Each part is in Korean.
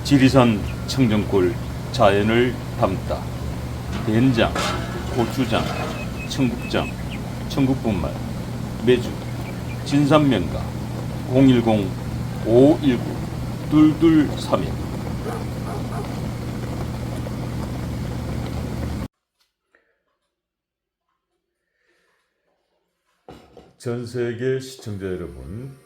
지리산 청정골 자연을 담다 된장, 고추장, 청국장, 청국분말, 매주, 진산면가 010-519-2231. 전 세계 시청자 여러분,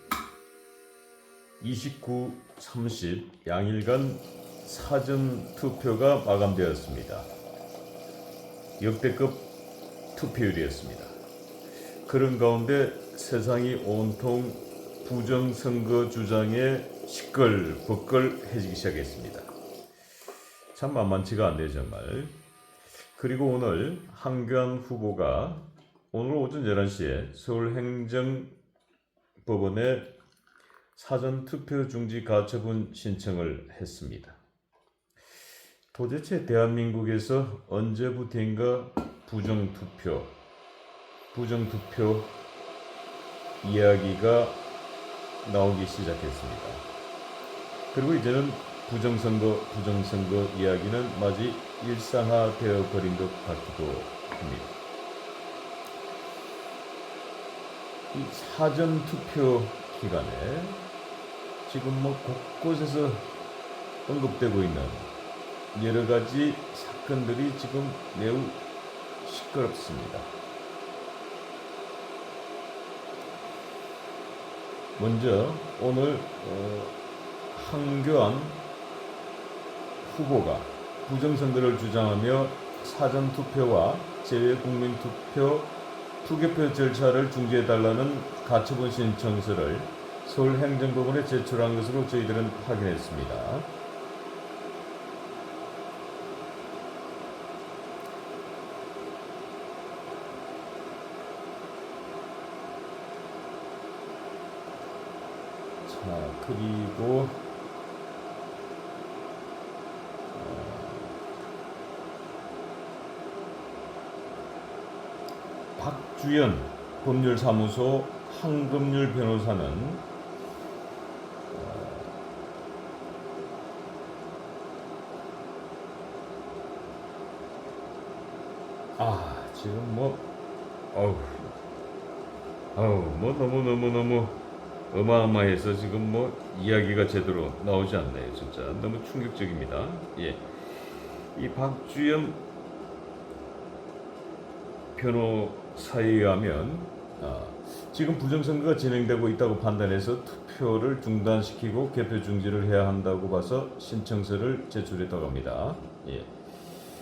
29, 30 양일간 사전 투표가 마감되었습니다. 역대급 투표율이었습니다. 그런 가운데 세상이 온통 부정선거 주장에 시끌벅걸해지기 시작했습니다. 참 만만치가 않네요, 정말. 그리고 오늘 한교안 후보가 오늘 오전 11시에 서울행정법원에 사전투표 중지 가처분 신청을 했습니다. 도대체 대한민국에서 언제부터인가 부정투표 이야기가 나오기 시작했습니다. 그리고 이제는 부정선거 이야기는 마치 일상화되어 버린 것 같기도 합니다. 이 사전투표 기간에 지금 곳곳에서 언급되고 있는 여러 가지 사건들이 지금 매우 시끄럽습니다. 먼저 오늘 한교안 후보가 부정선거를 주장하며 사전투표와 재외국민투표 투개표 절차를 중지해달라는 가처분 신청서를 서울행정법원에 제출한 것으로 저희들은 확인했습니다. 자, 그리고 박주연 법률사무소 한금률 변호사는 지금 너무 어마어마해서 지금 이야기가 제대로 나오지 않네요. 진짜 너무 충격적입니다. 예, 이 박주연 변호사에 의하면 지금 부정선거가 진행되고 있다고 판단해서 투표를 중단시키고 개표 중지를 해야 한다고 봐서 신청서를 제출했다고 합니다. 예.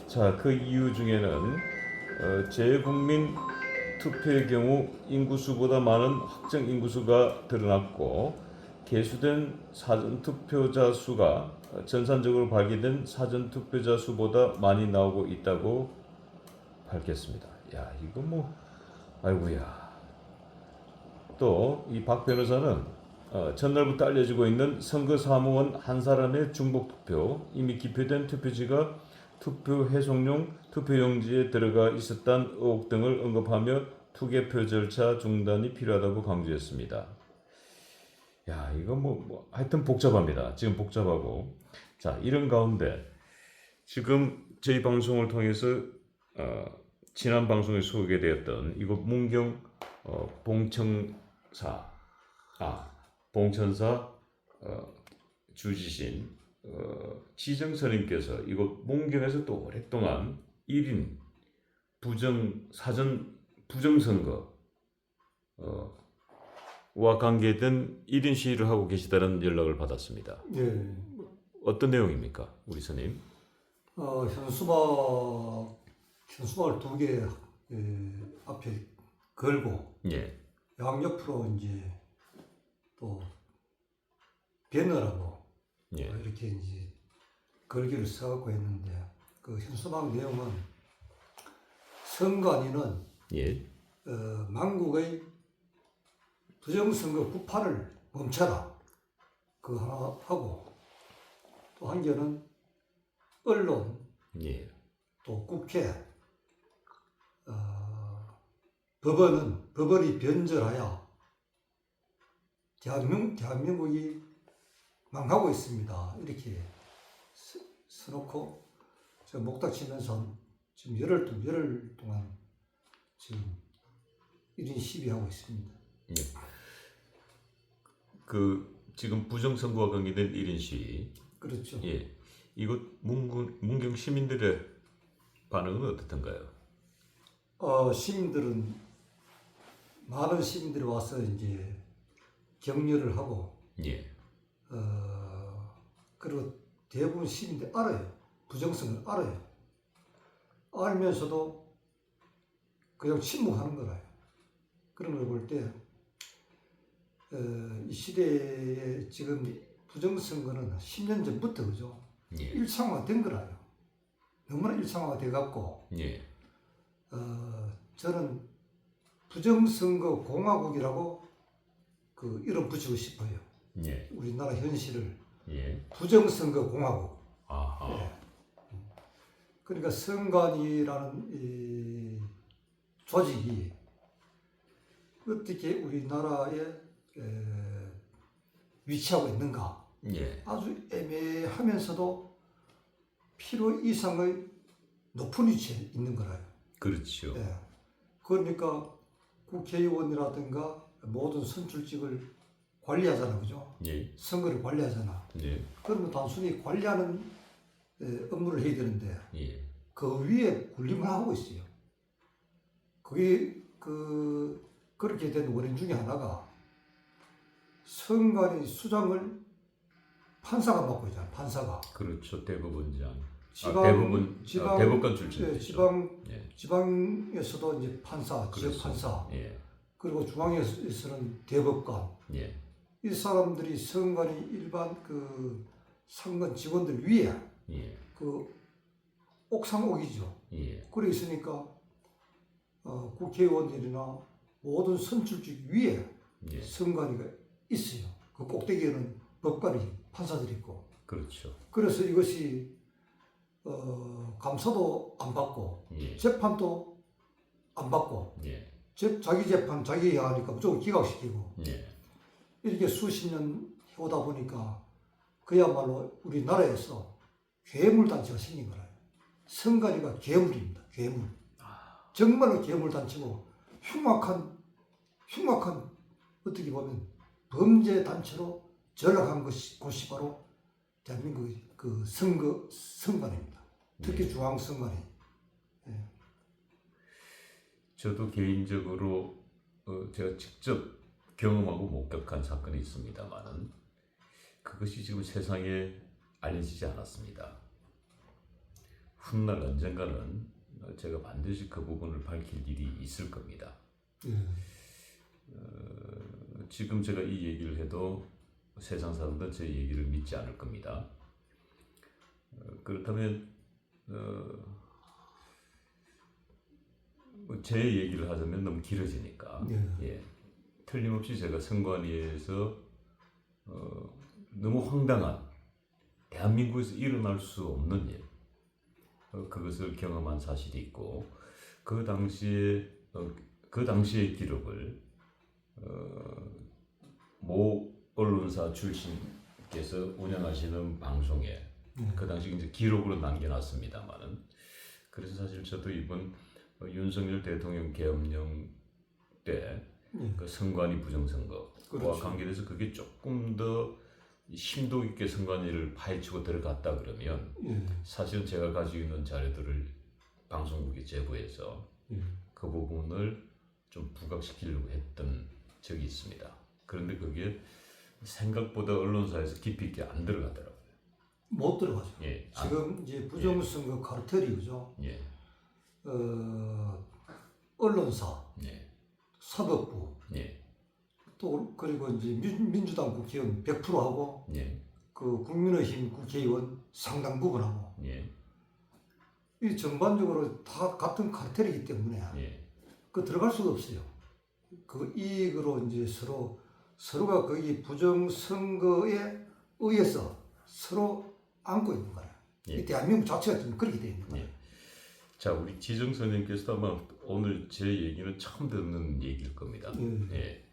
자, 그 이유 중에는 재외국민 투표의 경우 인구수보다 많은 확정 인구수가 드러났고 개수된 사전투표자 수가 전산적으로 발기된 사전투표자 수보다 많이 나오고 있다고 밝혔습니다. 야, 이거 아이고야. 또 이 박 변호사는 전날부터 알려지고 있는 선거사무원 한 사람의 중복투표, 이미 기표된 투표지가 투표 해송용 투표용지에 들어가 있었다는 의혹 등을 언급하며 투개표 절차 중단이 필요하다고 강조했습니다. 야, 이거 하여튼 복잡합니다. 지금 복잡하고. 자, 이런 가운데 지금 저희 방송을 통해서 지난 방송에 소개되었던 이곳 문경 봉천사 주지신 지정선임께서 이곳 문경에서 또 오랫동안 1인 부정선거 와 관계된 1인 시위를 하고 계시다는 연락을 받았습니다. 예. 어떤 내용입니까, 우리 스님? 현수막을 두 개 앞에 걸고 예. 양옆으로 이제 또 배너라고 예. 이렇게 이제 걸기를 써갖고 했는데 그 현수막 내용은 선관위는 예. 만국의 부정선거 부파를 멈춰라 그 하나 하고 또 한 개는 언론 예. 또 국회 법원이 변절하여 대한민국이 망하고 있습니다. 이렇게 서놓고 저 목탁 치면서 지금 열흘 동안 지금 1인 시위하고 있습니다. 예. 그 지금 부정선거와 관계된 1인 시위. 그렇죠. 예. 이곳 문경 시민들의 반응은 어떻던가요? 시민들은 많은 시민들이 와서 이제 격려를 하고 예. 그리고 대부분 시민들이 알아요. 부정성을 알아요. 알면서도 그냥 침묵하는 거라요. 그런 걸 볼 때 이 시대에 지금 부정선거는 10년 전부터 그죠? 예. 일상화가 된 거라요. 너무나 일상화가 돼갖고 예. 저는 부정선거 공화국이라고 그 이름 붙이고 싶어요. 예. 우리나라 현실을 예. 부정선거 공화국. 아하. 예. 그러니까 선관위라는 이 조직이 어떻게 우리나라에 위치하고 있는가 예. 아주 애매하면서도 필요 이상의 높은 위치에 있는 거라요. 그렇죠. 예. 그러니까 국회의원이라든가 모든 선출직을 관리하잖아, 그죠? 예. 선거를 관리하잖아. 예. 그러면 단순히 관리하는 업무를 해야 되는데 예. 그 위에 군림을 하고 있어요. 그게 그렇게 된 원인 중에 하나가 선관위 수장을 판사가 맡고 있잖아. 판사가 그렇죠. 대법원장. 지방 대법관 출신. 예, 예. 지방에서도 이제 판사, 지역 그렇죠. 판사, 예. 그리고 중앙에서는 대법관. 예. 이 사람들이 선관위 일반 그 상관 직원들 위에 예. 그 옥상옥이죠. 예. 그래 있으니까 국회의원들이나 모든 선출직 위에 예. 선관위가 있어요. 그 꼭대기에는 법관이 판사들이 있고. 그렇죠. 그래서 이것이 감사도 안 받고 예. 재판도 안 받고 예. 자기 재판 자기 하니까 무조건 기각시키고 예. 이렇게 수십 년 해오다 보니까 그야말로 우리나라에서 괴물단체가 생긴 거라요. 선관위가 괴물입니다. 괴물. 정말로 괴물단체고 흉악한 어떻게 보면 범죄단체로 전락한 곳이 바로 대한민국의 그 선관위입니다. 특히 예. 중앙선관위. 예. 저도 개인적으로 제가 직접 경험하고 목격한 사건이 있습니다만은 그것이 지금 세상에 알려지지 않았습니다. 훗날 언젠가는 제가 반드시 그 부분을 밝힐 일이 있을 겁니다. 예. 지금 제가 이 얘기를 해도 세상 사람들은 제 얘기를 믿지 않을 겁니다. 그렇다면 제 얘기를 하자면 너무 길어지니까 예. 틀림없이 제가 선관위에서 너무 황당한 대한민국에서 일어날 수 없는 일 그것을 경험한 사실이 있고 그 당시의 기록을 모 언론사 출신께서 운영하시는 방송에 그 당시 이제 기록으로 남겨놨습니다만은 그래서 사실 저도 이번 윤석열 대통령 계엄령 때 그 선관위 부정선거와 그렇죠. 관계돼서 그게 조금 더 심도 있게 선관위를 파헤치고 들어갔다 그러면 예. 사실은 제가 가지고 있는 자료들을 방송국에 제보해서 그 부분을 좀 부각시키려고 했던 적이 있습니다. 그런데 그게 생각보다 언론사에서 깊이 있게 안 들어가더라고요. 못 들어가죠. 예. 지금 이제 부정선거 카르텔이 그죠? 예. 언론사, 예. 사법부, 예. 또 그리고 이제 민주당 국회의원 100%하고 예. 그 국민의힘 국회의원 상당 부분하고 예. 이 전반적으로 다 같은 카르텔이기 때문에 예. 그 들어갈 수가 없어요. 그 이익으로 이제 서로가 거기 부정선거에 의해서 서로 안고 있는 거예요. 예. 이 대한민국 자체가 좀 그렇게 되어 있는 거예요. 예. 자, 우리 지정 선생님께서도 아마 오늘 제 얘기는 처음 듣는 얘기일 겁니다. 예.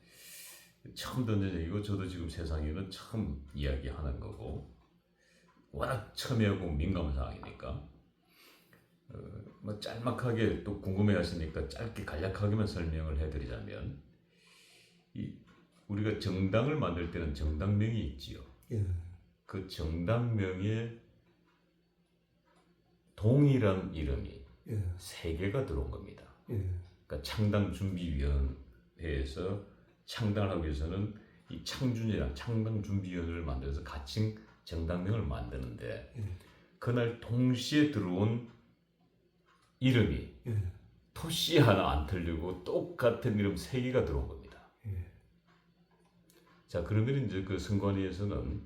처음 듣는 얘기고 저도 지금 세상에는 처음 이야기하는 거고 워낙 첨예하고 민감한 상황이니까 뭐 짤막하게 또 궁금해하시니까 짧게 간략하게만 설명을 해드리자면 우리가 정당을 만들 때는 정당명이 있지요. 예. 그 정당명에 동일한 이름이 예. 3개가 들어온 겁니다. 예. 그러니까 창당준비위원회에서 창당을 하기 위해서는 이 창준이랑 창당준비위원회를 만들어서 같이 정당명을 만드는데 그날 동시에 들어온 이름이 토씨 하나 안 틀리고 똑같은 이름 3개가 들어온 겁니다. 자, 그러면 이제 그 선관위에서는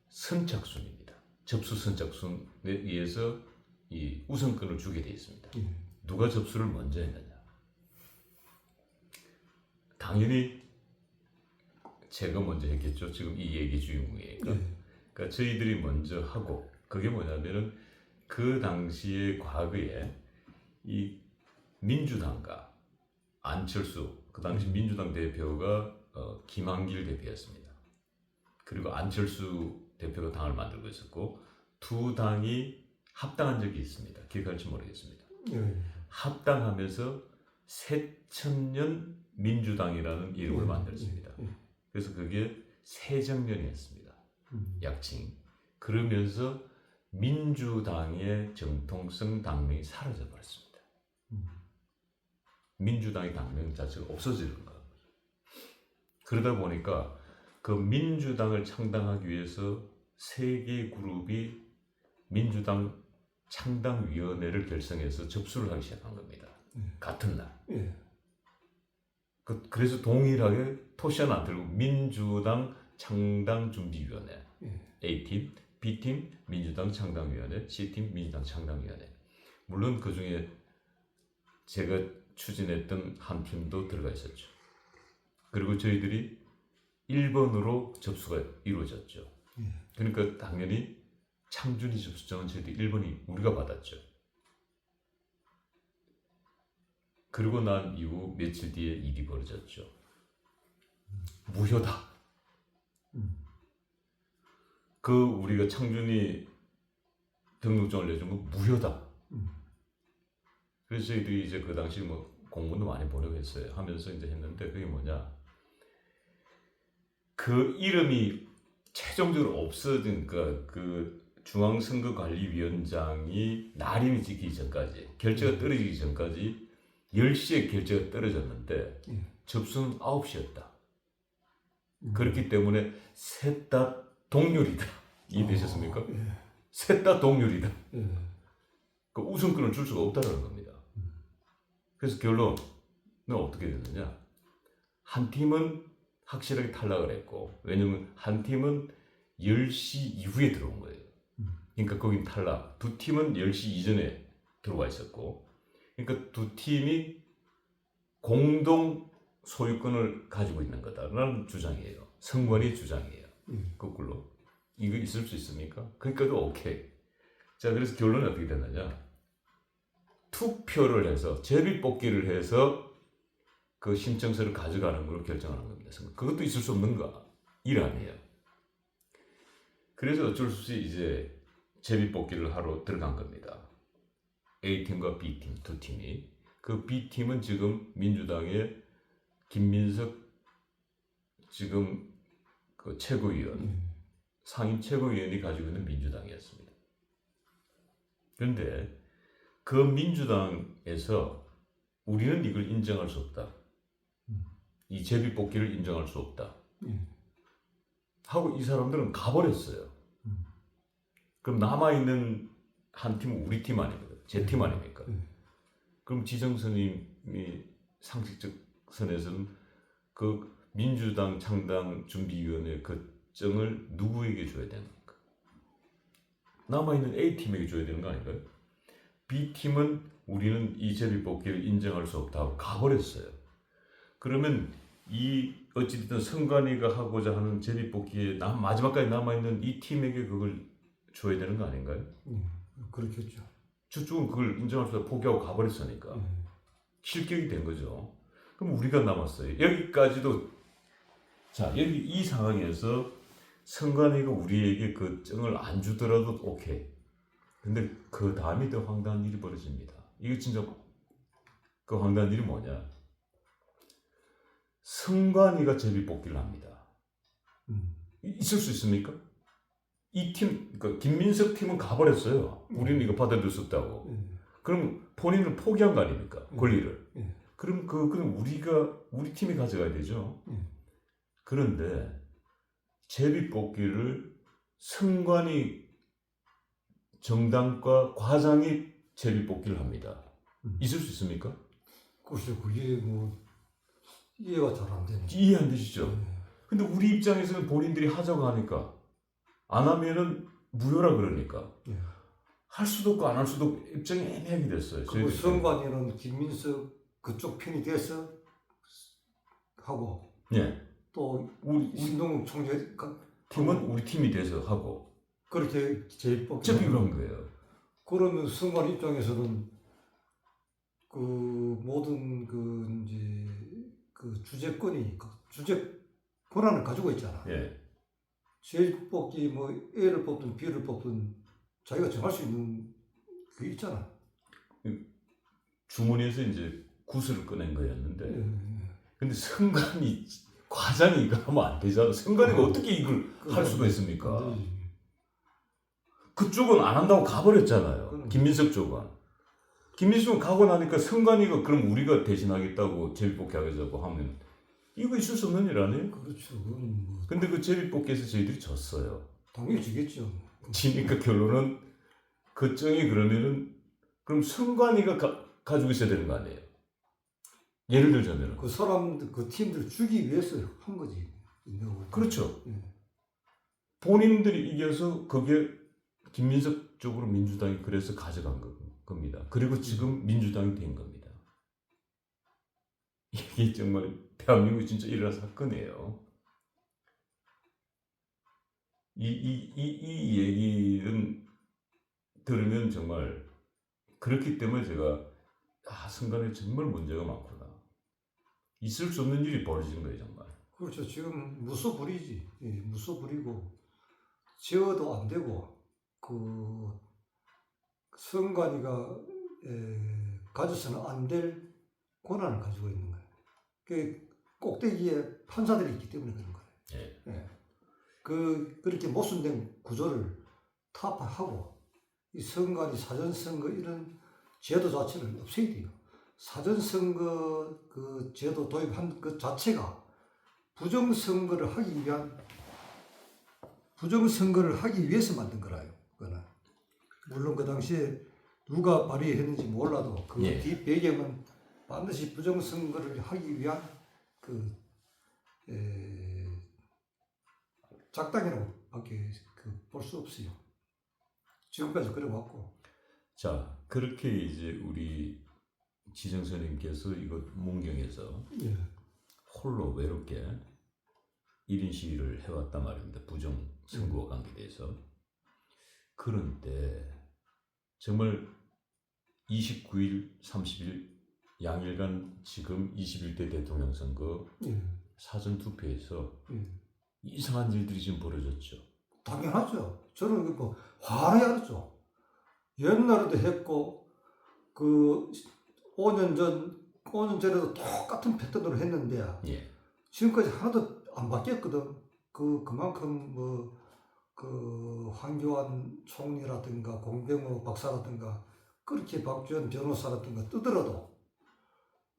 선착순입니다. 접수 선착순에 의해서 이 우선권을 주게 되어 있습니다. 누가 접수를 먼저 했느냐? 당연히 제가 먼저 했겠죠. 지금 이 얘기 주인공이니까. 그러니까 저희들이 먼저 하고 그게 뭐냐면은 그 당시에 과거에 이 민주당과 안철수 그 당시 민주당 대표가 김한길 대표였습니다. 그리고 안철수 대표가 당을 만들고 있었고 두 당이 합당한 적이 있습니다. 기억할지 모르겠습니다. 합당하면서 새천년 민주당이라는 이름을 만들었습니다. 그래서 그게 새정년이었습니다. 약칭. 그러면서 민주당의 정통성 당명이 사라져 버렸습니다. 민주당의 당명 자체가 없어지는 거예요. 그러다 보니까 그 민주당을 창당하기 위해서 3개 그룹이 민주당 창당위원회를 결성해서 접수를 하기 시작한 겁니다. 같은 날. 그래서 동일하게 토시안 안 들고 민주당 창당준비위원회 A팀, B팀 민주당 창당위원회, C팀 민주당 창당위원회. 물론 그 중에 제가 추진했던 한 팀도 들어가 있었죠. 그리고 저희들이 1번으로 접수가 이루어졌죠. 그러니까 당연히 창준이 접수장은 저희들 1번이 우리가 받았죠. 그리고 난 이후 며칠 뒤에 일이 벌어졌죠. 무효다. 그 우리가 창준이 등록증을 내준 거 무효다. 그래서 저희들이 이제 그 당시 뭐 공문도 많이 보내고 했어요. 하면서 이제 했는데 그게 뭐냐? 그 이름이 최종적으로 없어진 그 중앙선거관리위원장이 날임이 찍히기 전까지 결제가 떨어지기 전까지 10시에 결제가 떨어졌는데 접수는 9시였다. 그렇기 때문에 셋 다 동률이다. 이해되셨습니까? 셋 다 동률이다. 그 우선권을 줄 수가 없다는 겁니다. 그래서 결론은 어떻게 됐느냐? 한 팀은 확실하게 탈락을 했고 왜냐면 한 팀은 10시 이후에 들어온 거예요. 그러니까 거긴 탈락. 두 팀은 10시 이전에 들어와 있었고 그러니까 두 팀이 공동 소유권을 가지고 있는 거다라는 주장이에요. 선관위 주장이에요. 거꾸로. 이거 있을 수 있습니까? 그러니까도 오케이. 자, 그래서 결론은 어떻게 됐느냐? 투표를 해서 제비뽑기를 해서 그 신청서를 가져가는 걸로 결정하는 겁니다. 그것도 있을 수 없는가? 일 아니에요. 그래서 어쩔 수 없이 이제 제비뽑기를 하러 들어간 겁니다. A팀과 B팀 두 팀이. 그 B팀은 지금 민주당의 김민석 지금 그 최고위원, 상임 최고위원이 가지고 있는 민주당이었습니다. 그런데 그 민주당에서 우리는 이걸 인정할 수 없다. 이 제비뽑기를 인정할 수 없다. 하고 이 사람들은 가버렸어요. 그럼 남아있는 한 팀은 우리 팀 아닙니까? 제 팀 아닙니까? 그럼 지정선임이 상식적 선에서는 그 민주당 창당준비위원회 결정을 누구에게 줘야 되는 겁니까? 남아있는 A팀에게 줘야 되는 거 아닌가요? B팀은 우리는 이 제비뽑기를 인정할 수 없다 하고 가버렸어요. 그러면 이 어찌됐든 선관위가 하고자 하는 제비뽑기에 마지막까지 남아있는 이 팀에게 그걸 줘야 되는 거 아닌가요? 그렇겠죠. 저쪽은 그걸 인정할 수 없다 포기하고 가버렸으니까 실격이 된 거죠. 그럼 우리가 남았어요. 여기까지도 자 여기 이 상황에서 선관위가 우리에게 그 정을 안 주더라도 오케이. 근데 그 다음이 더 황당한 일이 벌어집니다. 이거 진짜 그 황당한 일이 뭐냐? 선관위가 제비뽑기를 합니다. 있을 수 있습니까? 이 팀, 그러니까 김민석 팀은 가버렸어요. 우리는 이거 받아들일 수 없다고. 그럼 본인을 포기한 거 아닙니까? 권리를. 그럼 그럼 우리 팀이 가져가야 되죠. 그런데 제비뽑기를 선관위 정당과 과장이 제비뽑기를 합니다. 있을 수 있습니까? 글쎄 그게 뭐 이해가 잘 안 되네. 이해 안 되시죠? 근데 우리 입장에서는 본인들이 하자고 하니까 안 하면은 무효라 그러니까 할 수도 없고 안 할 수도 없고 입장이 애매하게 됐어요. 그 선관위는 김민석 그쪽 편이 돼서 하고 예. 또 우리 신동욱 총재 팀은 우리 팀이 돼서 하고 그렇게 제입법 제비를 한 거예요. 그러면 선관 입장에서는 그 모든 그 이제 그 주재권이 주재 권한을 가지고 있잖아. 예. 제일 뽑기 뭐 A를 뽑든 B를 뽑든 자기가 정할 수 있는 그게 있잖아. 주머니에서 이제 구슬을 꺼낸 거였는데 예. 근데 선관위 과장이 이거 하면 안 되잖아. 선관위가 어떻게 이걸 할 수가 안 있습니까? 되지. 그쪽은 안 한다고 가버렸잖아요. 그럼. 김민석 쪽은. 김민석은 가고 나니까 선관위가 그럼 우리가 대신하겠다고 제비뽑기 하겠다고 하면 이거 있을 수 없는 일 아니에요? 그렇죠. 그건 뭐 근데 그 제비뽑기에서 저희들이 졌어요. 당연히 지겠죠. 지니까 결론은 그 정이 그러면은 그럼 선관위가 가지고 있어야 되는 거 아니에요? 예를 들자면은 그 사람들 그 팀들 주기 위해서 한 거지. 그렇죠. 예. 본인들이 이겨서 그게 김민석 쪽으로 민주당이 그래서 가져간 겁니다. 그리고 지금 민주당이 된 겁니다. 이게 정말 대한민국에 진짜 일어난 사건이에요. 이 얘기는 들으면 정말 그렇기 때문에 제가 순간에 정말 문제가 많구나. 있을 수 없는 일이 벌어지는 거예요, 정말. 그렇죠. 지금 무소불위지. 예, 무소불위고 지어도 안 되고 그 선관위가 가져서는 안 될 권한을 가지고 있는 거예요. 그 꼭대기에 판사들이 있기 때문에 그런 거예요. 예. 예. 그렇게 모순된 구조를 타파하고 이 선관위 사전선거 이런 제도 자체를 없애야 돼요. 사전선거 그 제도 도입한 그 자체가 부정선거를 하기 위해서 만든 거라요. 그거는 물론 그 당시에 누가 발의했는지 몰라도 그 예. 뒷 배경은 반드시 부정선거를 하기 위한 그 작당이라고밖에 볼 수 없어요. 지금까지 그래왔고. 자, 그렇게 이제 우리 지정선님께서 이거 문경에서 예. 홀로 외롭게 1인 시위를 해왔단 말입니다. 부정 선거와 관계돼서. 그런데 정말 29일, 30일 양일간 지금 21대 대통령 선거 예. 사전 투표에서 예. 이상한 일들이 지금 벌어졌죠. 당연하죠. 저는 그 화를 알았죠. 옛날에도 했고 그 5년 전에도 똑같은 패턴으로 했는데 예. 지금까지 하나도 안 바뀌었거든. 그만큼 그 황교안 총리라든가 공병호 박사라든가 그렇게 박지원 변호사라든가 뜨더라도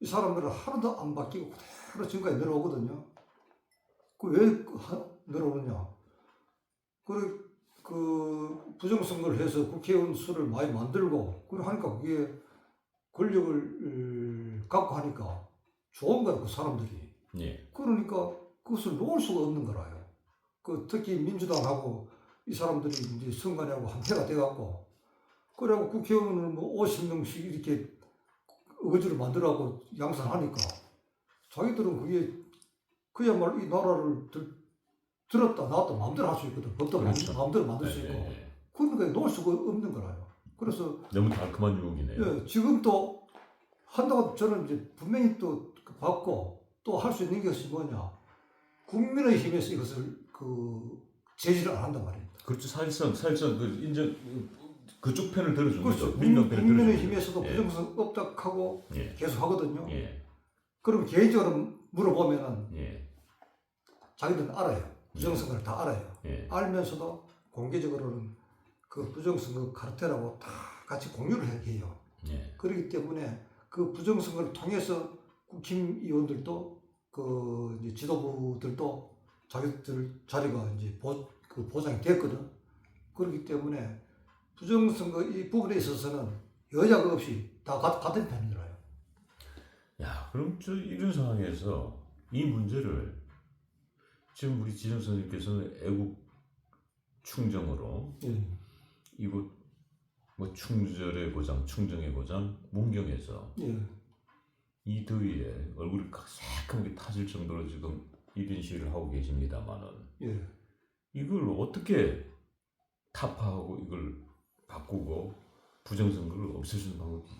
이 사람들은 하나도 안 바뀌고 그대로 지금까지 내려오거든요. 그 왜 내려오느냐? 그 부정선거를 해서 국회의원 수를 많이 만들고 그래 하니까 그게 권력을 갖고 하니까 좋은 거야 그 사람들이. 예. 그러니까 그것을 놓을 수가 없는 거라요. 특히 민주당하고 이 사람들이 이제 선관위하고 한패가 돼갖고 그래갖고 국회의원을 뭐 50명씩 이렇게 어거지로 만들라고 양산하니까 자기들은 그게 그야말로 이 나라를 들었다 놨다 마음대로 할 수 있거든. 법도 그렇죠. 마음대로 만들 수 있고. 그러니까 놓을 수가 없는 거라요. 그래서 너무 달콤한 유혹이네요. 예, 지금 또 한다고 저는 이제 분명히 또 받고 또 할 수 있는 것이 뭐냐. 국민의힘에서 이것을 제지를 안 한단 말입니다. 그렇죠. 사실상 그 인정 그쪽 편을 들어준 그렇죠. 거죠. 민간 편을 들어준 국민의힘에서도 거죠. 부정성 없다고 예. 계속 하거든요. 예. 그럼 개인적으로 물어보면은 예. 자기들은 알아요. 부정선거를 다 알아요. 예. 알면서도 공개적으로는 그 부정선거 카르텔하고 다 같이 공유를 해요. 예. 그렇기 때문에 그 부정선거를 통해서 국힘의원들도 그 이제 지도부들도 자기들 자리가 이제 보장이 됐거든. 그렇기 때문에 부정선거 이 부분에 있어서는 여야가 없이 다 같은 편이더라요. 야, 그럼 저 이런 상황에서 이 문제를 지금 우리 지정 선생님께서는 애국 충정으로 이곳 뭐 충절의 고장, 충정의 고장, 문경에서 예. 이 더위에 얼굴이 새까맣게 타질 정도로 지금 1인 시위를 하고 계십니다만은 예. 이걸 어떻게 타파하고 이걸 바꾸고 부정선거를 없애주는 방법이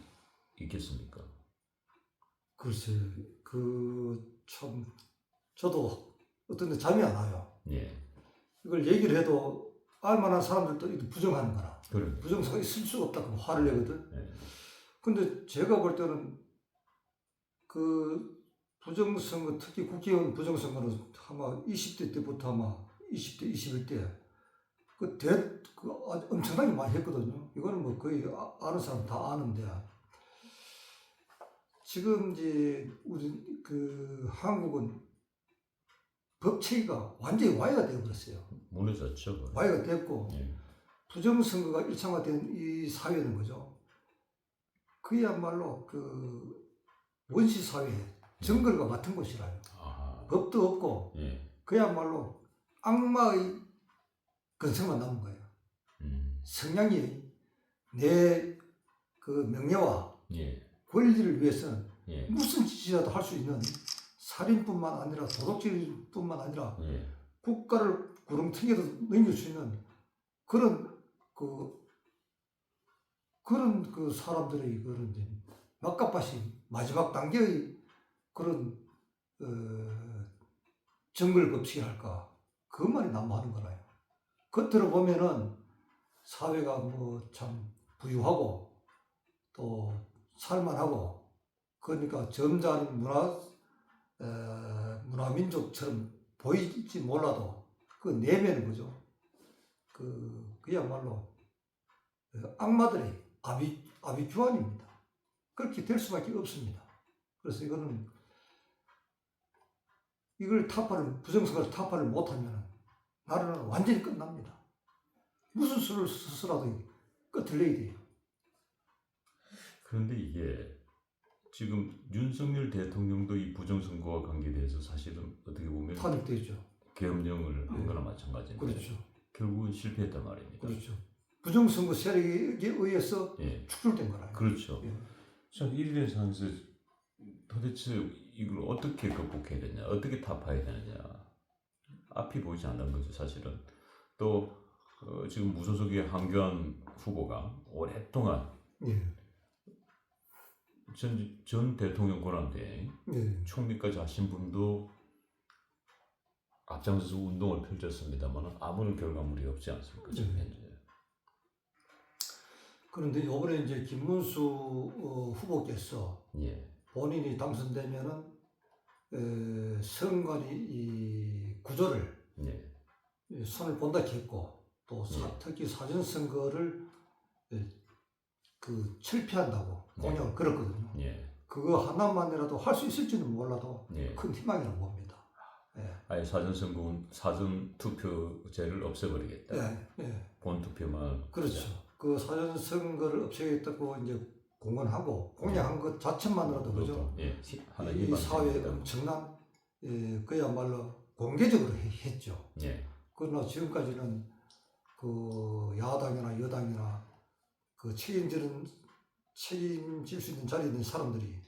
있겠습니까? 글쎄, 참 저도 어떤 데 잠이 안 와요. 예. 이걸 얘기를 해도 알만한 사람들도 이거 부정하는 거라. 그럼. 부정선거 있을 수가 없다고 화를 내거든. 예. 근데 제가 볼 때는 그 부정선거, 특히 국회의원 부정선거는 아마 20대 때부터 아마 20대, 21대 엄청나게 많이 했거든요. 이거는 뭐 거의 아는 사람 다 아는데 지금 이제 우리 그 한국은 법 체계가 완전히 와해가 되어버렸어요. 무너졌죠. 그건. 와해가 됐고 예. 부정선거가 일상화된 이 사회는 거죠. 그야말로 그 원시 사회, 정글과 같은 곳이라요. 아하. 법도 없고 예. 그야말로 악마의 근성만 남은 거예요. 음. 성향이 내 그 명예와 예. 권리를 위해서는 예. 무슨 짓이라도 할 수 있는 살인뿐만 아니라 도둑질뿐만 아니라 예. 국가를 구렁텅이에도 넘길 수 있는 그런 그 사람들의 그런 이제 막가밭이 마지막 단계의 그런 정글 법칙이랄까 그것만이 남아하는 거라요. 겉으로 보면은 사회가 뭐 참 부유하고 또 살만하고 그러니까 점잖은 문화민족처럼 보이지 몰라도 그 내면은 거죠. 그야말로 악마들의 아비규환입니다. 그렇게 될 수밖에 없습니다. 그래서 이걸 부정선거를 타파를 못하면 나라는 완전히 끝납니다. 무슨 수를 써서라도 끝을 내야 돼요. 그런데 이게 지금 윤석열 대통령도 이 부정선거와 관계돼서 사실은 어떻게 보면 탄핵되죠. 계엄령을 한 거나 마찬가지인데 그렇죠. 결국은 실패했단 말입니다. 그렇죠. 부정선거 세력에 의해서 예. 축출된 거라요. 그렇죠. 예. 자, 이런 상황에서 도대체 이걸 어떻게 극복해야 되냐, 어떻게 타파해야 되느냐, 앞이 보이지 않는 거죠, 사실은. 또 지금 무소속의 황교안 후보가 오랫동안 예. 전 대통령 권한대행 예. 총리까지 하신 분도 앞장서서 운동을 펼쳤습니다만 아무런 결과물이 없지 않습니까, 지금 현재. 그런데 이번에 이제 김문수 후보께서 예. 본인이 당선되면은 선관위 이 구조를 예. 손을 본다 했고 또 특히 사전선거를 철폐한다고 공약을 걸었거든요. 예. 그거 하나만이라도 할 수 있을지는 몰라도 예. 큰 희망이라고 봅니다. 예. 아예 사전 투표제를 없애버리겠다. 예. 예. 본 투표만. 그렇죠. 그 사전선거를 없애겠다고 이제 공약한 것 자체만으로도 그죠. 예. 하나 이 사회에 엄청난 그야말로 공개적으로 했죠. 예. 그러나 지금까지는 그 야당이나 여당이나 그 책임질 수 있는 자리에 있는 사람들이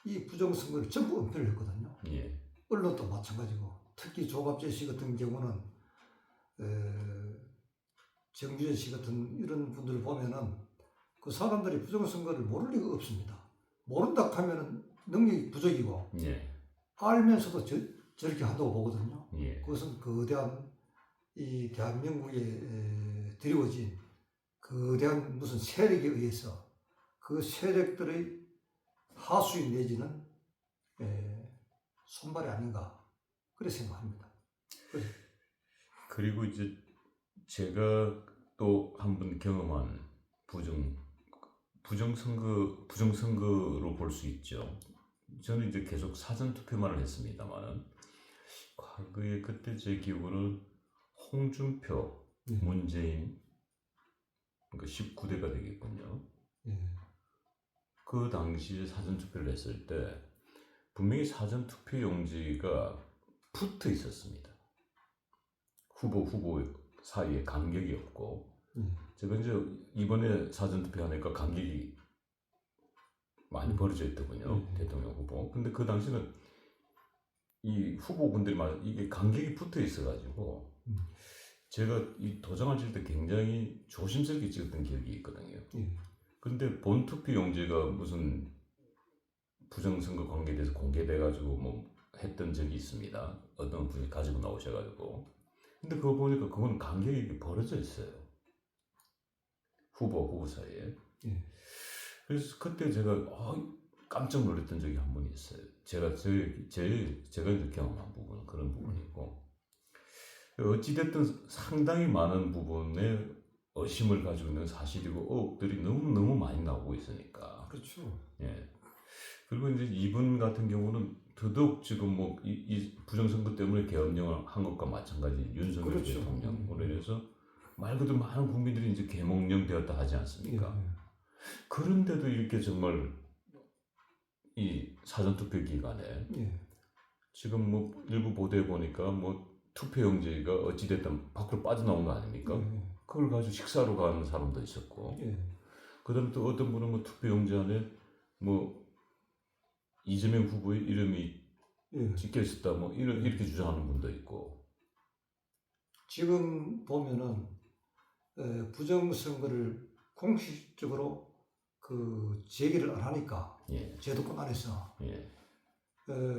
이 부정선거를 전부 은폐를 했거든요. 예. 언론도 마찬가지고 특히 조갑재 씨 같은 경우는 정규재 씨 같은 이런 분들을 보면은 그 사람들이 부정선거를 모를 리가 없습니다. 모른다 하면은 능력이 부족이고 예. 알면서도 저렇게 한다고 보거든요. 예. 그것은 거대한 이 대한민국에 드리워진 거대한 무슨 세력에 의해서 그 세력들의 하수인 내지는 손발이 아닌가 그렇게 생각합니다. 그리고 이제 제가 또 한 번 경험한 부정선거로 볼 수 있죠. 저는 이제 계속 사전 투표만을 했습니다만은 과거에 그때 제 기억으로는 홍준표, 문재인 그러니까 19대가 되겠군요. 그 당시에 사전 투표를 했을 때 분명히 사전 투표 용지가 붙어 있었습니다. 후보 사이에 간격이 없고 제가 이제 이번에 사전 투표하니까 간격이 많이 벌어져 있더군요. 대통령 후보. 근데 그 당시는 이 후보분들이 이게 간격이 붙어 있어가지고 제가 이 도장을 칠 때 굉장히 조심스럽게 찍었던 기억이 있거든요. 근데 본투표 용지가 무슨 부정선거 관계에 대해서 공개돼가지고 뭐 했던 적이 있습니다. 어떤 분이 가지고 나오셔가지고. 근데 그거 보니까 그건 간격이 이렇게 벌어져 있어요. 후보 사이에. 그래서 그때 제가 깜짝 놀랐던 적이 한 번 있어요. 제가 이제 경험한 부분은 그런 부분이고. 어찌됐든 상당히 많은 부분에 의심을 가지고 있는 사실이고 의혹들이 너무 많이 나오고 있으니까. 그렇죠. 예. 그리고 이제 이분 같은 경우는 더더욱 지금 뭐 이 부정선거 때문에 계엄령을 한 것과 마찬가지 윤석열 그렇죠. 대통령으로 인해서 말 그대로 많은 국민들이 이제 계몽령 되었다 하지 않습니까? 그런데도 이렇게 정말 이 사전투표 기간에 지금 뭐 일부 보도에 보니까 뭐 투표용지가 어찌됐든 밖으로 빠져나온 거 아닙니까? 그걸 가지고 식사로 가는 사람도 있었고 그다음에 또 어떤 분은 뭐 투표용지 안에 뭐 이재명 후보의 이름이 찍혀 있었다 뭐 이렇게 주장하는 분도 있고 지금 보면은 부정선거를 공식적으로 그 제기를 안 하니까 제도권 안에서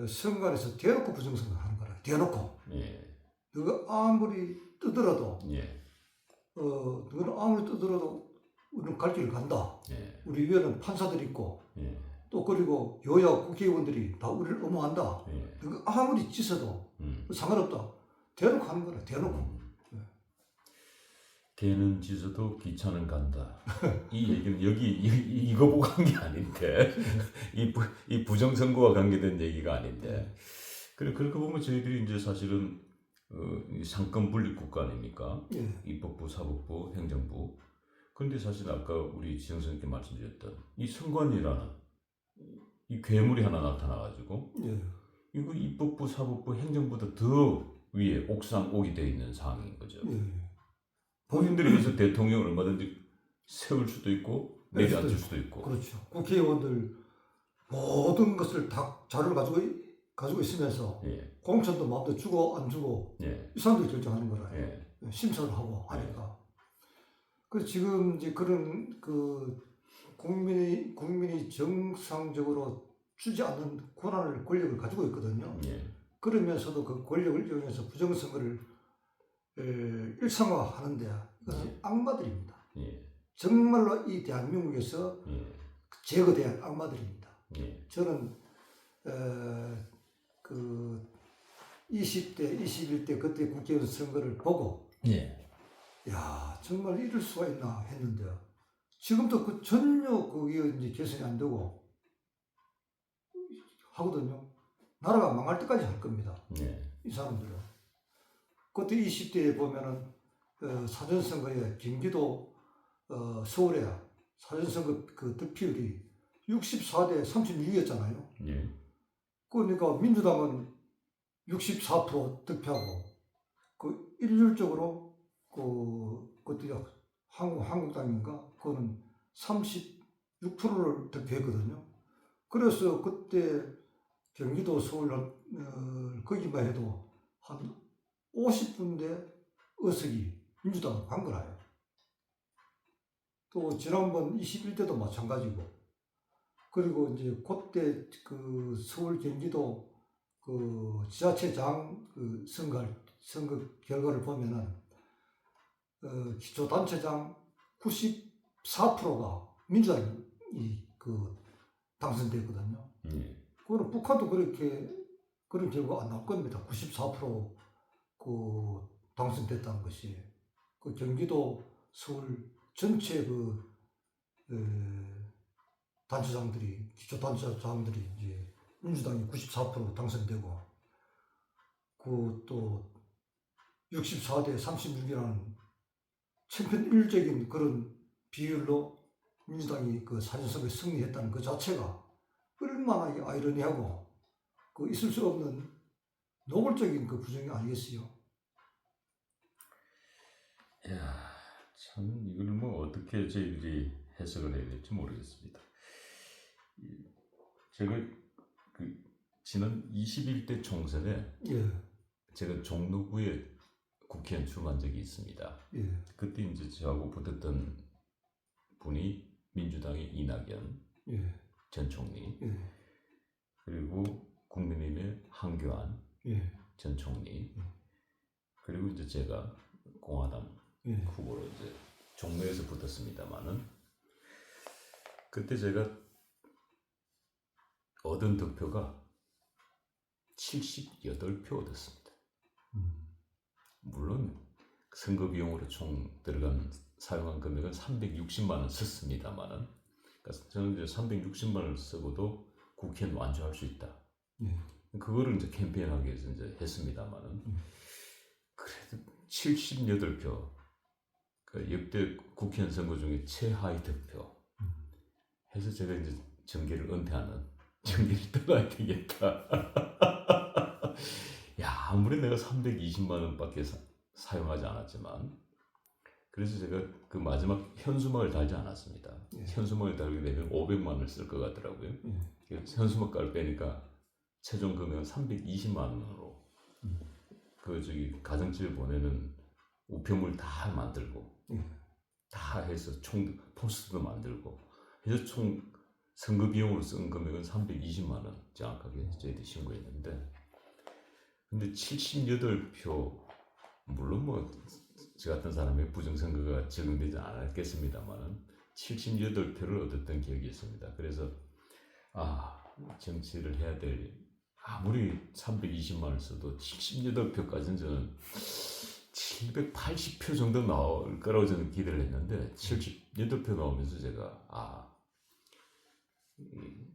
선관에서 대놓고 부정선거 하는 거라 대놓고 너가 아무리 뜨더라도 너는 아무리 뜨더라도 우리는 갈 길을 간다. 우리 위에는 판사들이 있고 또 그리고 여야 국회의원들이 다 우리를 엄호한다. 너가 아무리 찢어도 상관없다. 대놓고 하는 거라 대놓고. 개는 짖어도 기차는 간다. 이 얘기는 이거 보고 한 게 아닌데 이 부정선거와 관계된 얘기가 아닌데 그렇게 보면 저희들이 이제 사실은 이 상권 분립 국가 아닙니까? 입법부, 사법부, 행정부. 그런데 사실 아까 우리 지영 선생님께 말씀드렸던 이 선관위라는 이 괴물이 하나 나타나가지고 이거 입법부, 사법부, 행정부보다 더 위에 옥이 되어 있는 상황인 거죠. 본인들이 여기서 대통령을 얼마든지 세울 수도 있고 내려앉힐 수도 있고. 그렇죠. 국회의원들 모든 것을 다 자료를 가지고 있으면서 공천도 마음대로 주고 안 주고 이 사람들이 결정하는 거라. 심사를 하고 하니까. 그래서 지금 이제 그런 그 국민이 정상적으로 주지 않는 권력을 가지고 있거든요. 그러면서도 그 권력을 이용해서 부정선거를 일상화하는데 이것은 악마들입니다. 정말로 이 대한민국에서 제거된 악마들입니다. 저는 그 20대, 21대 그때 국회의원 선거를 보고 야 정말 이럴 수가 있나 했는데요. 지금도 그 전혀 그게 이제 개선이 안 되고 하거든요. 나라가 망할 때까지 할 겁니다. 이 사람들은. 그때 20대에 보면은 사전선거에 경기도 서울에 사전선거 그 득표율이 64대 36이었잖아요. 그러니까 민주당은 64% 득표하고 그 일률적으로 그때 한국당인가 그거는 36%를 득표했거든요. 그래서 그때 경기도 서울 거기만 해도 한 50군데 의석이 민주당으로 간 거라요. 또 지난번 21대도 마찬가지고. 그리고 이제 그때 그 서울 경기도 그 지자체장 그 선거 결과를 보면은 기초단체장 94%가 민주당이 당선됐거든요. 그거는 북한도 그런 결과가 안 나올 겁니다. 94% 당선됐다는 것이 그 경기도, 서울 전체 단체장들이 기초단체장들이 이제 민주당이 94% 당선되고 또 64대 36이라는 천편일률적인 그런 비율로 민주당이 사전선거에 승리했다는 그 자체가 얼마나 아이러니하고 있을 수 없는 노골적인 부정이 아니겠어요? 야, 참 이걸 뭐 어떻게 저희들이 해석을 해야 될지 모르겠습니다. 제가 지난 21대 총선에 제가 종로구에 국회의원 출마한 적이 있습니다. 그때 이제 저하고 붙었던 분이 민주당의 이낙연 전 총리, 그리고 국민의힘의 한교안 전 총리, 그리고 이제 제가 공화당 후보로 이제 종로에서 붙었습니다만은 그때 제가 얻은 득표가 78표 얻었습니다. 물론 선거 비용으로 총 사용한 금액은 360만 원 썼습니다만은, 그러니까 저는 이제 360만 원을 쓰고도 국회의원 완주할 수 있다. 그거를 이제 캠페인하기 위해서 이제 했습니다만은, 그래도 78표, 역대 국회의원 선거 중에 최하위 득표 해서 제가 이제 정계를 떠나야 되겠다. 야, 아무리 내가 320만 원밖에 사용하지 않았지만, 그래서 제가 그 마지막 현수막을 달지 않았습니다. 현수막을 달게 되면 500만 원을 쓸 것 같더라고요. 현수막을 빼니까 최종 금액은 320만 원으로 가정집에 보내는 우편물 다 만들고 다 해서 총 포스터도 만들고 해서 총 선거 비용으로 쓴 금액은 320만 원 정확하게 저희들이 신고했는데, 근데 78표, 물론 뭐 저 같은 사람의 부정선거가 적용되지 않았겠습니다만은 78표를 얻었던 기억이 있습니다. 그래서 정치를 해야 될, 아무리 320만 원을 써도 78표까지는 저는 780표 정도 나올 거라고 저는 기대를 했는데 78표 나오면서 제가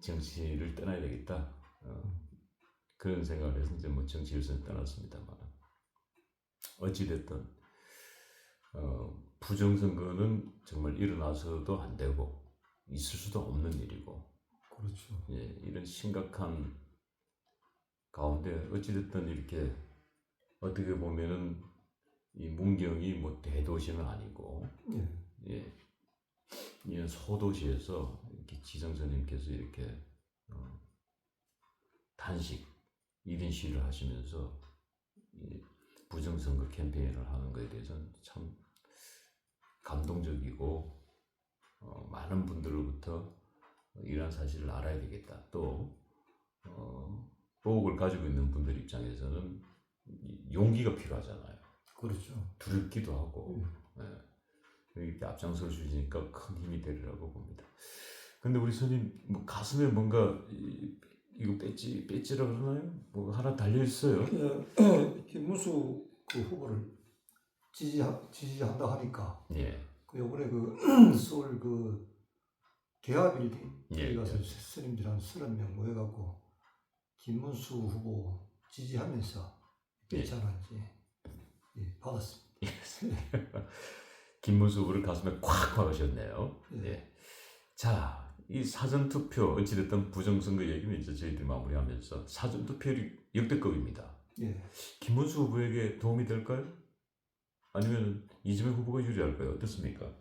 정치를 떠나야 되겠다, 그런 생각을 해서 이제 뭐 정치일선 떠났습니다만, 어찌됐든 부정선거는 정말 일어나서도 안 되고 있을 수도 없는 일이고, 그렇죠. 이런 심각한 가운데 어찌됐든 이렇게 어떻게 보면은 이 문경이 뭐 대도시는 아니고 이런 소도시에서 이렇게 지성선님께서 이렇게 단식 1인 시위를 하시면서 부정선거 캠페인을 하는 것에 대해서는 참 감동적이고, 많은 분들로부터 이러한 사실을 알아야 되겠다. 또 보복을 가지고 있는 분들 입장에서는 용기가 필요하잖아요. 그렇죠. 두렵기도 하고, 이렇게 앞장서 주시니까 큰 힘이 되리라고 봅니다. 근데 우리 선생님 뭐 가슴에 뭔가 이거 배지라 그러나요? 뭐 하나 달려 있어요. 김문수 후보를 지지한다 하니까 요번에 서울 개화빌딩 가서 스님들 한 30명 모여갖고 김문수 후보 지지하면서 배지 하나 받았습니다. 김문수 후보를 가슴에 콱 박으셨네요. 자, 이 사전투표, 어찌됐든 부정선거 얘기는 이제 저희들이 마무리하면서 사전투표율이 역대급입니다. 김문수 후보에게 도움이 될까요? 아니면 이재명 후보가 유리할까요? 어떻습니까?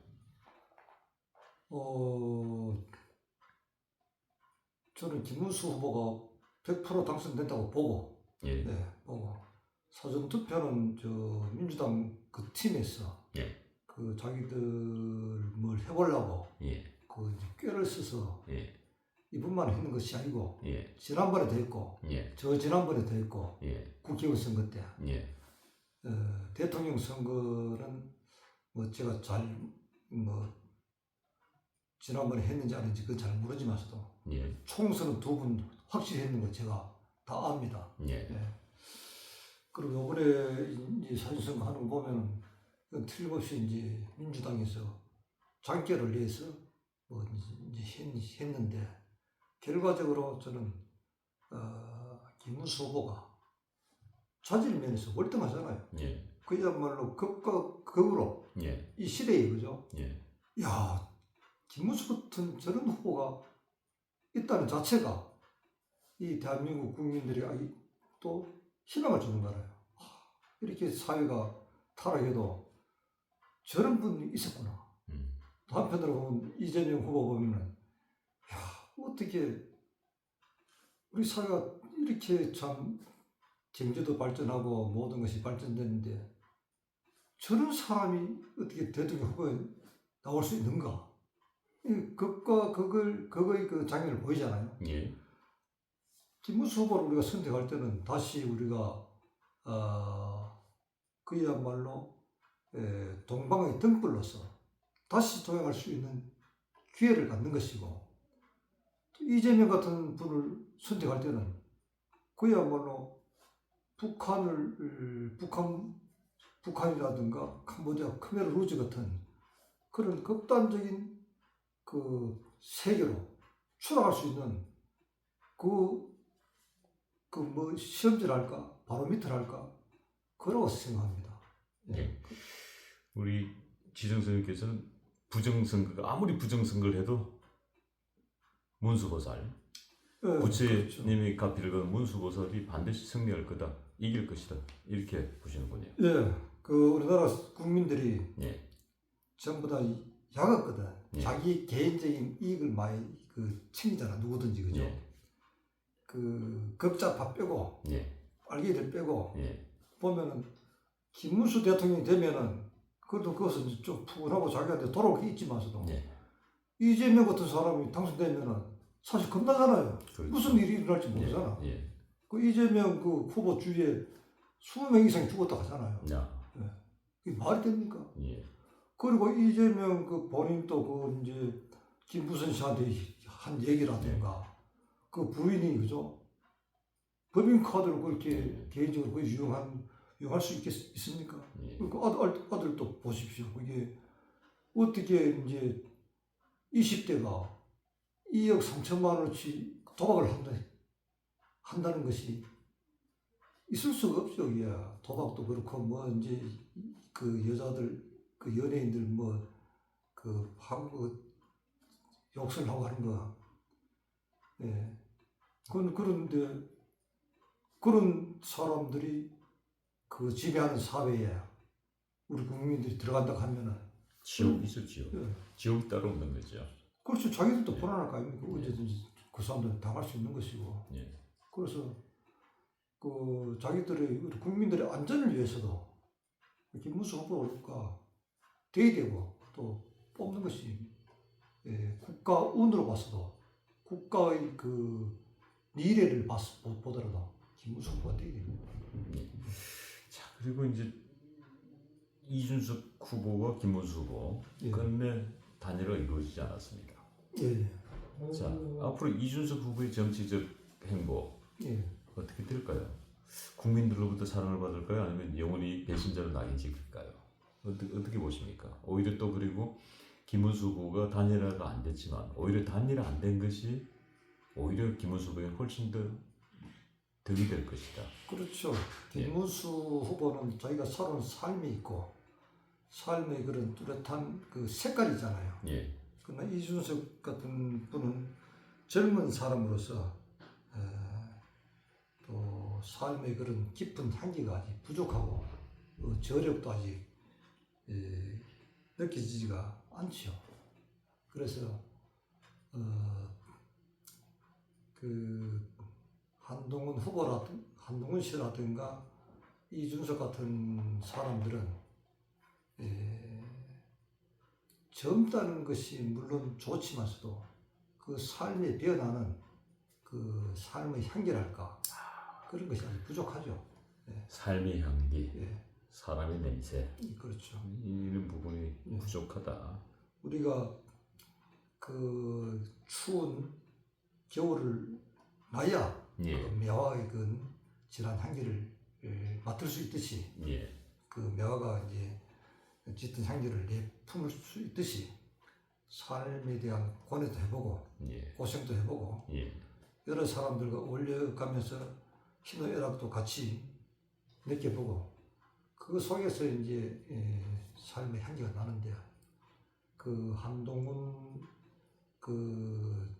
저는 김문수 후보가 100% 당선된다고 보고, 보고 사전투표는 민주당 팀에서 자기들 뭘 해보려고 꾀를 써서 이분만 했는 것이 아니고 지난번에도 했고 저 지난번에도 했고 국회의원 선거 때 대통령 선거는 뭐 제가 잘 뭐 지난번에 했는지 아닌지 그건 잘 모르지만서도 예. 총선은 2분 확실히 했는 거 제가 다 압니다. 예. 예. 그리고 이번에 이제 사실선거 하는 거 보면은 이건 틀림없이 이제 민주당에서 장기를 내서 뭐 이제 했는데 결과적으로 저는 김문수 후보가 자질 면에서 월등하잖아요. 예. 그야말로 극과 극으로 예. 이 시대에 그죠? 예. 야, 김문수 같은 저런 후보가 있다는 자체가 이 대한민국 국민들이 또 희망을 주는 거라요. 이렇게 사회가 타락해도 저런 분이 있었구나. 또 한편으로 보면 이재명 후보 보면은 야, 어떻게 우리 사회가 이렇게 참 경제도 발전하고 모든 것이 발전됐는데 저런 사람이 어떻게 대통령 후보에 나올 수 있는가? 이 극과 극의 그 장면을 보이잖아요. 예. 김문수 후보를 우리가 선택할 때는 다시 우리가 그야말로 동방의 등불로서 다시 도약할 수 있는 기회를 갖는 것이고 또 이재명 같은 분을 선택할 때는 그야말로 북한이라든가 캄보디아 khmer rouge 같은 그런 극단적인 그 세계로 추락할 수 있는 뭐 시험지랄까 바로미터랄까 그러고 생각합니다. 예. 우리 지정선생님께서는 부정선거가 아무리 부정선거를 해도 문수보살 부처님이 가피를 건 문수보살이 반드시 승리할 거다, 이길 것이다, 이렇게 보시는군요. 예, 그 우리나라 국민들이 예. 전부 다 약었거든. 예. 자기 개인적인 이익을 많이 챙기잖아, 누구든지 그죠? 예. 그 급자파 빼고 예. 빨갱이들 빼고 예. 보면은 김문수 대통령이 되면은 그래도 그것은 좀 푸근하고 자기한테 돌아올 게 있지만서도 예. 이재명 같은 사람이 당선되면은 사실 겁나잖아요. 그렇죠. 무슨 일이 일어날지 모르잖아. 예. 그 이재명 그 후보 주위에 20명 이상이 죽었다 하잖아요. 야. 이게 말이 됩니까? 예. 그리고 이재명 그 본인도 그 이제 김부선 씨한테 한 얘기라든가 그 부인이 그죠? 법인카드를 그렇게 개인적으로 그 이용할 수 있습니까? 예. 그 아들도 보십시오. 그게 어떻게 이제 20대가 2억 3천만 원어치 도박을 한다는 것이 있을 수가 없죠. 이게 도박도 그렇고 뭐 이제 그 여자들 그 연예인들 뭐 그 하고 욕설 하고 하는 거. 예. 그런데 그런 사람들이 그 지배하는 사회에 우리 국민들이 들어간다고 하면은 지옥이죠, 지옥. 예. 지옥 따로 없는 거죠. 그렇죠. 자기들도 불안할 거 아닙니까? 언제든지 그 사람들은 당할 수 있는 것이고. 예. 그래서 그 자기들의 우리 국민들의 안전을 위해서도 김문수 후보가 대의되고 또 뽑는 것이 국가 운으로 봐서도 국가의 그 미래를 보더라도 김문수 후보가 대의됩니다. 자, 그리고 이제 이준석 후보와 김문수 후보 끝내 단일화가 이루어지지 않았습니다. 예. 자, 앞으로 이준석 후보의 정치적 행보 어떻게 될까요? 국민들로부터 사랑을 받을까요? 아니면 영원히 배신자로 낙인찍힐까요? 어떻게 보십니까? 오히려 또 그리고 김문수 후보가 단일화가 안 됐지만 오히려 단일화 안 된 것이 오히려 김문수 후보에 훨씬 더 득이 될 것이다. 그렇죠. 김문수 후보는 자기가 살아온 삶이 있고 삶의 그런 뚜렷한 그 색깔이잖아요. 예. 그러나 이준석 같은 분은 젊은 사람으로서 또 삶의 그런 깊은 향기가 아직 부족하고 저력도 아직 느껴지지가 않죠. 그래서 그 한동훈 씨라든가 이준석 같은 사람들은 젊다는 것이 물론 좋지만서도 그 삶에 배어나는 그 삶의 향기랄까 그런 것이 아직 부족하죠. 삶의 향기. 예. 사람의 냄새 그렇죠. 이런 부분이 부족하다. 우리가 그 추운 겨울을 나야 예. 그 매화의 그 진한 향기를 맡을 수 있듯이 예. 그 매화가 이제 짙은 향기를 내뿜을 수 있듯이 삶에 대한 고뇌도 해보고 예. 고생도 해보고 예. 여러 사람들과 어울려가면서 희노애락도 같이 느껴보고 그 속에서 이제 삶의 향기가 나는데 그 한동훈 그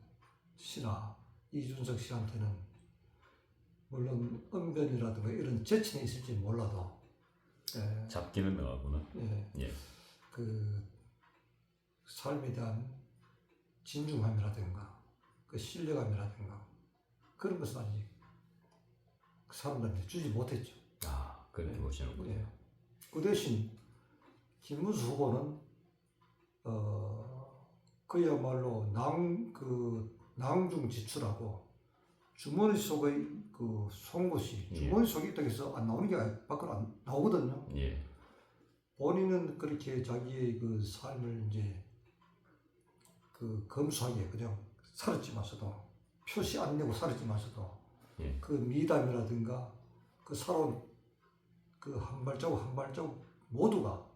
씨나 이준석 씨한테는 물론 언변이라든가 이런 재치는 있을지 몰라도 잡기는 나가구나. 예. 그 삶에 대한 진중함이라든가 그 신뢰감이라든가 그런 것은 아직 사람들한테 주지 못했죠. 아, 그렇게 보시는군요. 예. 그 대신 김문수 후보는 그야말로 낭중지출하고 주머니 속의 그 송곳이 주머니 속에 있다고 해서 안 나오는 게 밖으로 안 나오거든요. 예. 본인은 그렇게 자기의 그 삶을 이제 그 검소하게 그냥 살았지만서도 표시 안 내고 살았지만서도 예. 그 미담이라든가 그 살아온 그 한 발자국 한 발자국 모두가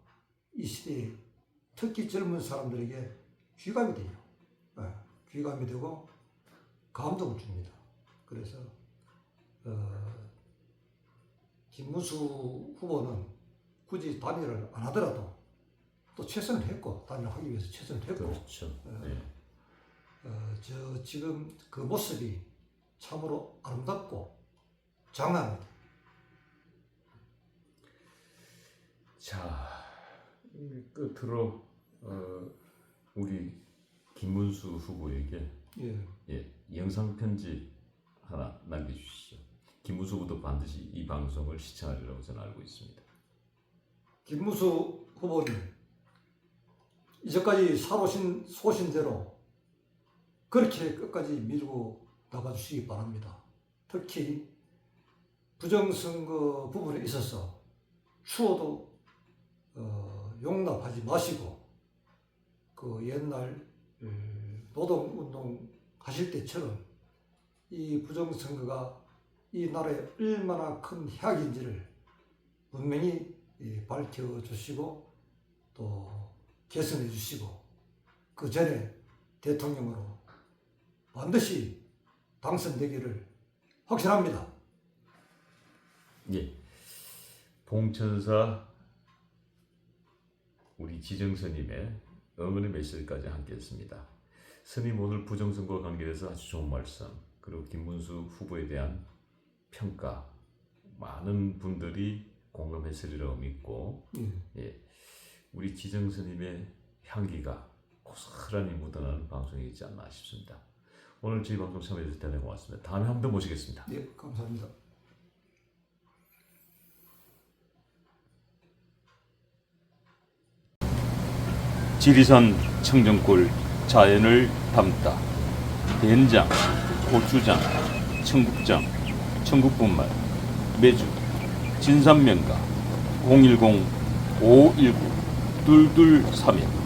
이 시대에 특히 젊은 사람들에게 귀감이 돼요. 귀감이 되고 감동을 줍니다. 그래서 김문수 후보는 굳이 단일을 안 하더라도 또 최선을 했고 단일하기 위해서 최선을 했고 그렇죠. 저 지금 그 모습이 참으로 아름답고 장합니다. 자, 끝으로 우리 김문수 후보에게 영상 편지 하나 남겨주시죠. 김문수 후보도 반드시 이 방송을 시청하리라고 저는 알고 있습니다. 김문수 후보님, 이제까지 살아오신 소신대로 그렇게 끝까지 밀고 나가주시기 바랍니다. 특히 부정선거 부분에 있어서 추워도 용납하지 마시고 그 옛날 노동운동 하실 때처럼 이 부정선거가 이 나라에 얼마나 큰 해악인지를 분명히 밝혀주시고 또 개선해 주시고 그 전에 대통령으로 반드시 당선되기를 확신합니다. 예, 봉천사 우리 지정스님의 응원의 메시지까지 함께했습니다. 스님 오늘 부정선거와 관계돼서 아주 좋은 말씀, 그리고 김문수 후보에 대한 평가 많은 분들이 공감했으리라고 믿고 우리 지정스님의 향기가 고스란히 묻어나는 방송이지 않나 싶습니다. 오늘 저희 방송 참여해주셔서 대단히 고맙습니다. 다음에 한 번 더 모시겠습니다. 예, 감사합니다. 지리산 청정골 자연을 담다 된장, 고추장, 청국장, 청국분말, 매주, 진산면가 010-519-2231